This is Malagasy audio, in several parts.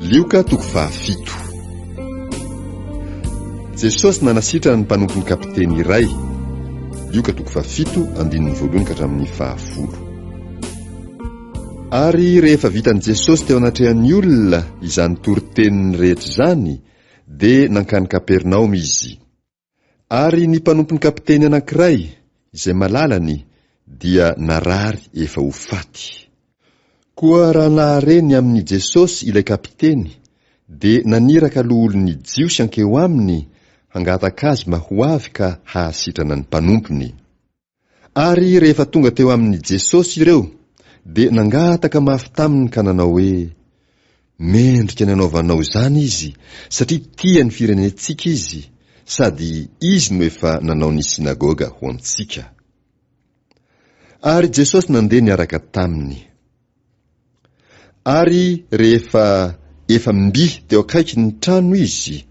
Lioka toko fahafito. Jesosy nanasitrana ny mpanompon'ny kapiteny iray. Lioka toko fahafito andininy voalohany ka hatramin'ny 10. Ary rehefa vitan'i Jesosy teo anatrehan'ny olona izany toriteniny rehetra izany, dia nankany Kapernaoma izy. Ary ny mpanompon'ny kapiteny anankiray izay malalany dia narary efa ho faty. Koa raha nahareny amin'ny Jesosy ilay kapiteny, dia naniraka loholon'ny jiosy ankeo aminy hangataka azy mba ho avy ka hahasitrana ny mpanompony. Ary rehefa tonga teo amin'ny Jesosy ireo, dia nangataka mafy taminy ka nanao hoe, mendrika ny anaovanao izany izy, satria tia ny firenentsika izy, sady izy no efa nanao ny sinagoga ho antsika. Ary Jesosy nandeha niaraka taminy. Ary rehefa efa mbihy teo akaiky ny trano izy,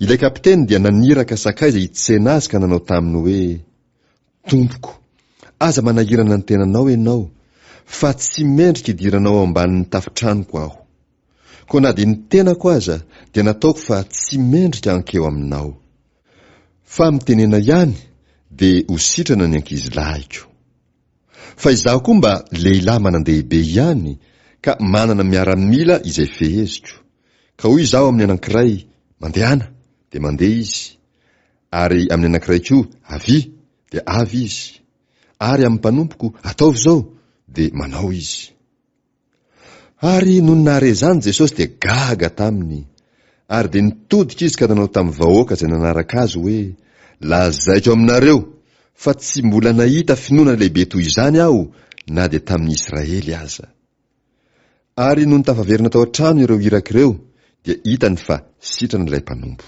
ilay kapiteny dia naniraka sakay izay hitsena azy ka nanao taminy hoe, Tompoko, aza manahirana ny tenanao ianao, fa tsy mendrika idiranao ambanin'ny tafitranoko aho. Ko na dia ny tenako aza dia nataoko fa tsy mendrika ankeo aminao. Fa mitenena ihany dia ho sitrana ny ankizilahiko. Fa izaho koa mba lehilahy manandehibe ihany, ka manana miaramila izay feheziko. Ka hoy izaho amin'ny anankiray, mandehana, dia mandeha izy. Ary amin'ny anankiray koa, avy, dia avy izy. Ary amin'ny mpanompoko, ataovy izao, dia manao izy. Ary noho nahare izany Jesosy dia gaga taminy. Ary dia nitodika izy ka nanao tamin'ny vahoaka izay nanaraka azy hoe, lazaiko aminareo, fa tsy mbola nahita finoana lehibe toy izany aho, na dia tamin'ny Israely aza. Ary noho nitafaverina tao an-trano ireo irak'ireo, dia hitany fa sitrana ilay mpanompo.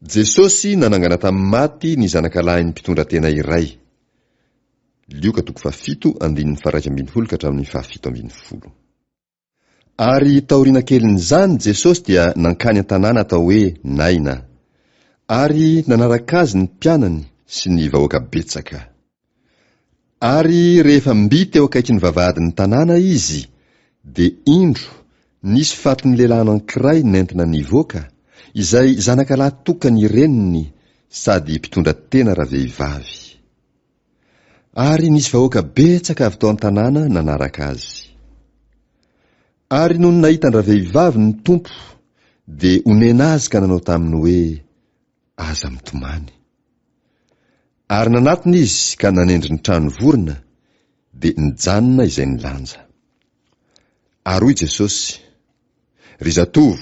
Jesosy nanangana tamin'ny maty ny zanakalahin'ny mpitondra-tena iray. Lioka toko 7 andininy 1:12 ka hatramin'ny 17:10. Ary taoriana kelin'izany Jesosy dia nankany an-tanàna atao hoe Naina. Ary nanaraka azy ny mpianany sy ny vahoaka betsaka. Ary rehefa mby teo akaiky ny vavahadin'ny tanàna izy, dia indro nisy fatin'ny lehilahy anankiray nentina nivoaka, izay zanakalahy tokany reniny sady mpitondra tena ravehivavy. Ary nisy vahoaka betsaka avy tao an-tanàna nanaraka azy. Ary noho nahita ny ravehivavy ny tompo, dia onena azy ka nanao taminy hoe, aza mitomany. Ary nanatiny izy ka nanendry ny trano vorona, dia nijanona izay nilanja. Ary hoy Jesosy, ry zatovo,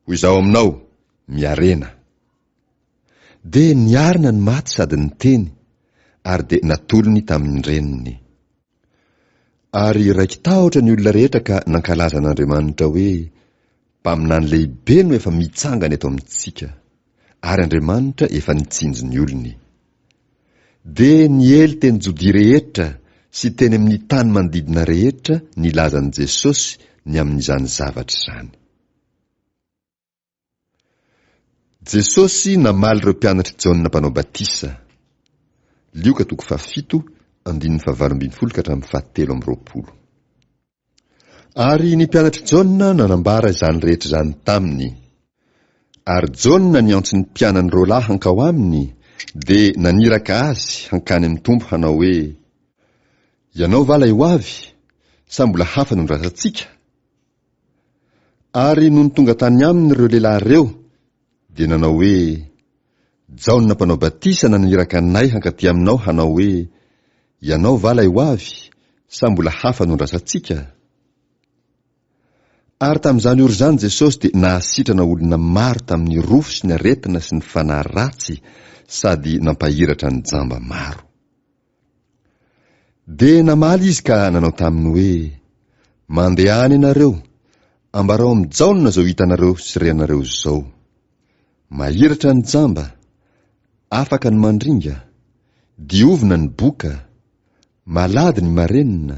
hoy izao aminao, miarena. Dia niarina ny maty sady niteny, ary dia natolony tamin'ny reniny. Ary raiky tahotra ny olona rehetra ka nankalaza an'Andriamanitra hoe, mpaminany lehibe no efa mitsangana eto amintsika, ary Andriamanitra efa nitsinjo ny olony. Dia niely teny Jodia rehetra sy teny amin'ny tany manodidina rehetra nilazan'i Jesosy ny amin'izany zavatra izany. Jesosy namaly ireo mpianatry Jaona mpanao batisa. Lioka toko 7 andininy 19 ka hatramin'ny 20. Ary ny mpianatry Jaona nanambara izany rehetra izany taminy. Ary Jaona niantso ny mpianany roalahy hankao aminy, dia naniraka azy hankany amin'ny tompo hanao hoe, ianao va lay ho avy, sa mbola hafa no nirasantsika? Ary noho ny tonga tany aminy ireo lehilahy ireo, dia nanao hoe, Jaona mpanao batisa naniraka anay hankaty aminao hanao hoe, ianao va lay ho avy, sa mbola hafa no nirasantsika? Ary tamin'izany ora izany Jesosy dia nahasitrana olona maro tamin'ny rofo sy ny aretina sy ny fanahy ratsy, sady nampahiratra ny jamba maro. Dia namaly izy ka nanao taminy hoe, mandeha any ianareo, ambarao amin'ny Jaona zao hitanareo sy renareo zao. Mahiratra ny jamba, afaka ny mandringa, diovina ny boka, malady ny marenina,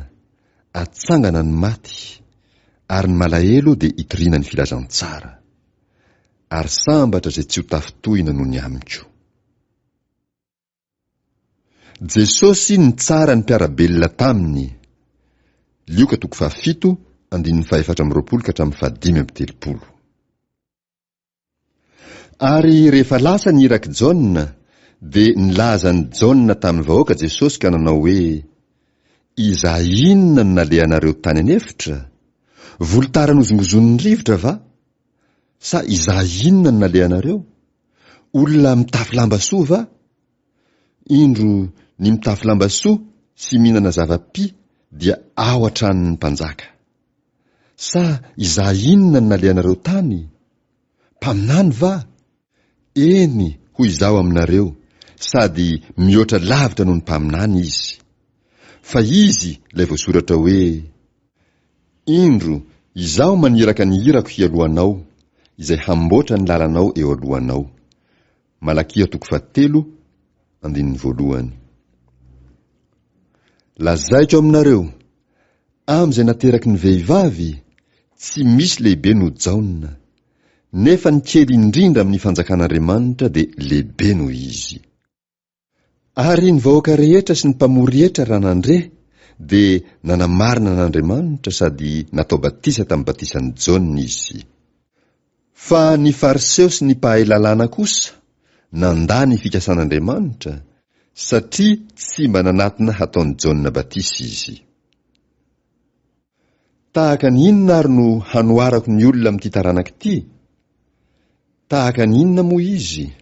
atsangana ny maty, ary ny malahelo dia hitoriana ny filazantsara. Ary sambatra izay tsy ho tafitohina noho ny amiko. Jesosy nitsara ny mpiarabelona taminy. Lioka toko 7 Ary rehefa lasa ny iraky Jaona, dia nilazany Jaona tamin'ny vahoaka Jesosy ka nanao hoe: iza inona no nalehanareo tany anefitra? Volotara nozongozon'ny rivotra va? Sa iza inona no nalehanareo? Olona mitafy lamba soa va? Indro ny mitafy lamba soa sy mihinana zava-pi dia ao an-tranon'ny mpanjaka. Sa iza inona no nalehanareo tany? Mpaminany va? Eny, hoy izaho aminareo, sady mihoatra lavitra noho ny mpaminany izy. Fa izy ilay voasoratra hoe: indro izaho maniraka ny irako hialohanao, izay hamboatra ny lalanao eo alohanao. Malakia 3:1. Lazaiko aminareo, am'izay nateraky ny vehivavy, tsy misy lehibe no Jaona, nefa ny kely indrindra amin'ny fanjakan'Andriamanitra dia lehibe no izy. Ary ny vahoaka rehetra sy ny mpamory rehetra raha nandre, dia nanamarina n'Andriamanitra sady natao batisa tamin'ny batisan'ny Jaona izy. Fa ny fariseo sy ny mpahay lalàna kosa nandany fikasan'Andriamanitra, satria tsy mba nanatona hataon'ny Jaona batisa izy. Tahaka ny inona ary no hanoarako ny olona amin'ity taranaka ity? Tahaka ny inona moa izy?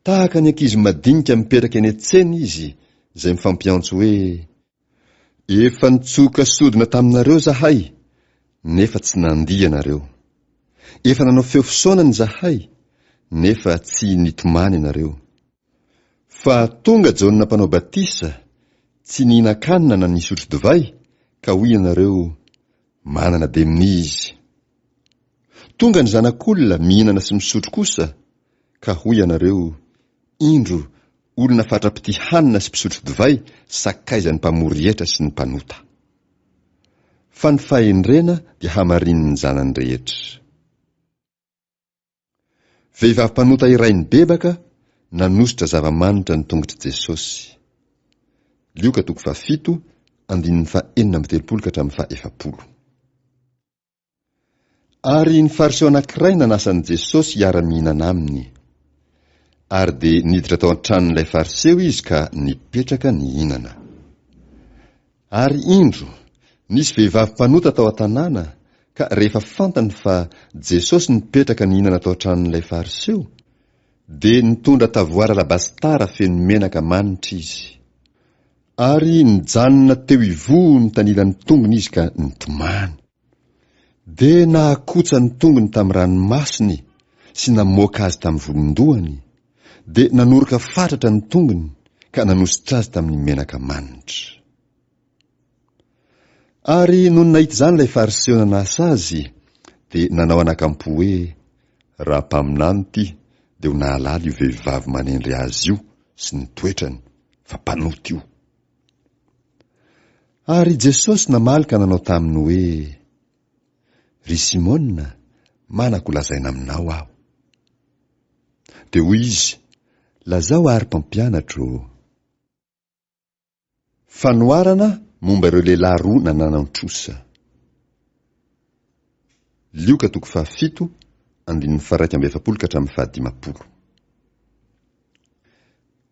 Tahaka ny ankizy madinika mipetraka eny an-tsena izy, izay mifampiantso hoe: efa nitsoka sodina taminareo zahay, nefa tsy nandia ianareo. Efa nanao feo fisaonana zahay, nefa tsy nitomany ianareo. Fa tonga Jaona mpanao batisa, tsy nihinan-kanina na nisotro divay, ka hoy ianareo: manana demoni izy. Tonga ny zanak'olona mihinana sy misotro kosa, ka hoy ianareo: indro olona fatra-piti hanina sy mpisotro divay, sakaizan'ny mpamory hetra sy ny mpanota. Fa ny fahendrena dia hamarin'ny zanany rehetra. Vehivavy mpanota iray ny bebaka nanositra zava-manitra ny tongotry Jesosy. Lioka 7:1-40. Ary ny fariseo anankiray nanasan'i Jesosy hiara-mihinana aminy. Ary dia niditra tao an-tranon'ilay fariseo izy ka nipetraka nihinana. Ary indro nisy vehivavy mpanota tao an-tanàna, ka rehefa fantany fa Jesosy nipetraka nihinana tao an-tranon'ilay fariseo, dia nitondra tavoara alabastara feno menaka manitra izy. Ary nijanona teo ivoho ny tanilan'ny tongony izy ka nitomany. Dia nahakotsa ny tongony tamin'ny ranomasiny sy namoaka azy tamin'ny volondohany, dia nanoroka fatratra ny tongony ka nanositra azy tamin'ny menaka manitra. Ary noho nahita izany ilay fariseo nanasa azy, dia nanao anakampo hoe: raha mpaminany ity, dia ho nahalala io vehivavy manendry azy io sy ny toetrany, fa mpanota io. Ary Jesosy namaly ka nanao taminy hoe: ry Simona, manako lazaina aminao aho. Dia hoy izy: lazao ary mpampianatro. Fanoarana momba ireo lehilahy roa nanana trosa. Lioka 7:1-20.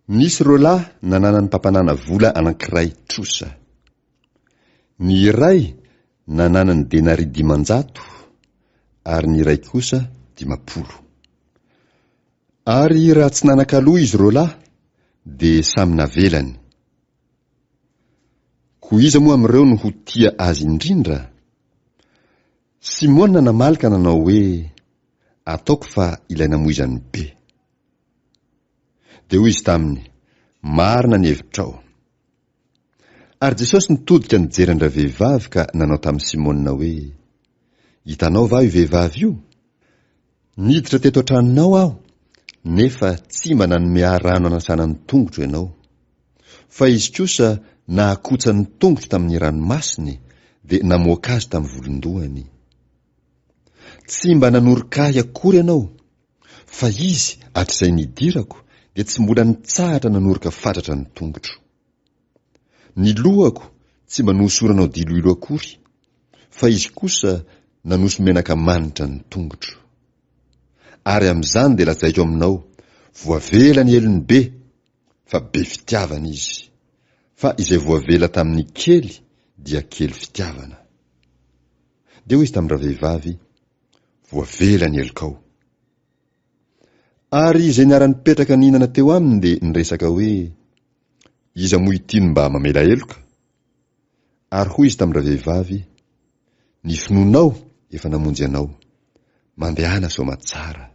Nisy roalahy nanana ny mpampanana vola anankiray trosa. Ny iray nanana ny denari 500, ary ny iray kosa 50. Ary raha tsy nanan-kaloha izy roalahy, dia samy navelany. Ko iza moa amin'ireo no ho tia azy indrindra? Simona namaly ka nanao hoe: ataoko fa ilay namoizany be. Dia hoy izy taminy: marina ny hevitrao. Ary Jesosy nitodika nijerandra vehivavy ka nanao tamin'ny Simona hoe: hitanao va io vehivavy io? Niditra teto an-tranonao aho, nefa tsy mba nanome rano anasana ny tongotro ianao, fa izy kosa nahakotsa ny tongotro tamin'ny ranomasiny, dia namoaka azy tamin'ny volondohany. Tsy mba nanoroka ahy akory ianao, fa izy hatr'izay nidirako dia tsy mbola nitsahatra nanoroka fatratra ny tongotro. Ny lohako tsy mba nohosoranao diloilo akory, fa izy kosa nanoso menaka manitra ny tongotro. Ary amin'izany dia lazaiko aminao, voavela ny elony be, fa be fitiavana izy. Fa izay voavela tamin'ny kely dia kely fitiavana. Dia hoy izy tamin'ny ravehivavy, voavela ny elokao. Ary izay niara-nipetraka nihinana teo aminy dia niresaka hoe, iza moa ity no mba mamela eloka? Ary hoy izy tamin'ny ravehivavy, ny finoanao efa namonjy anao, mandehana soma tsara.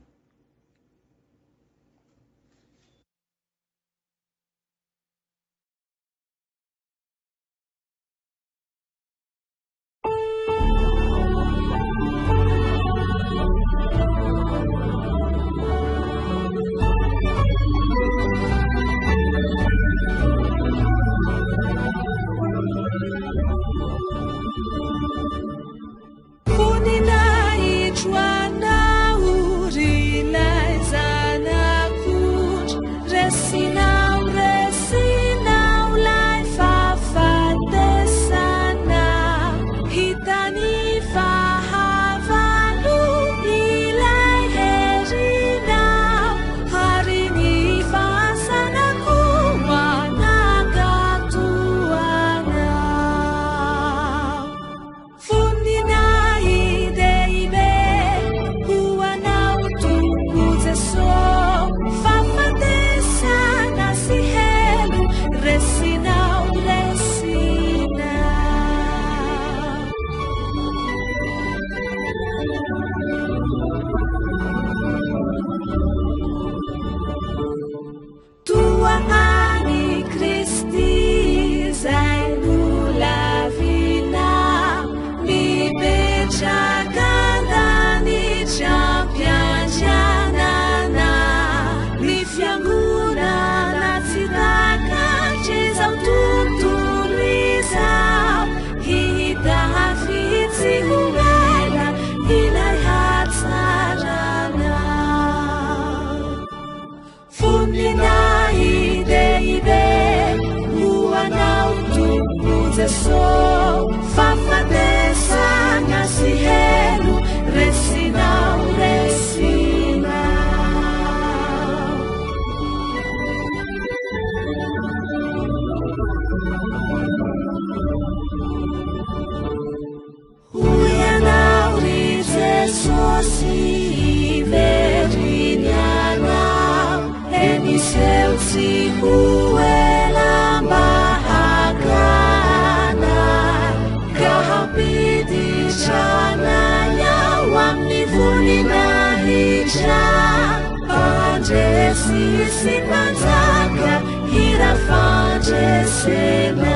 Sisi manzaka hira fanje sema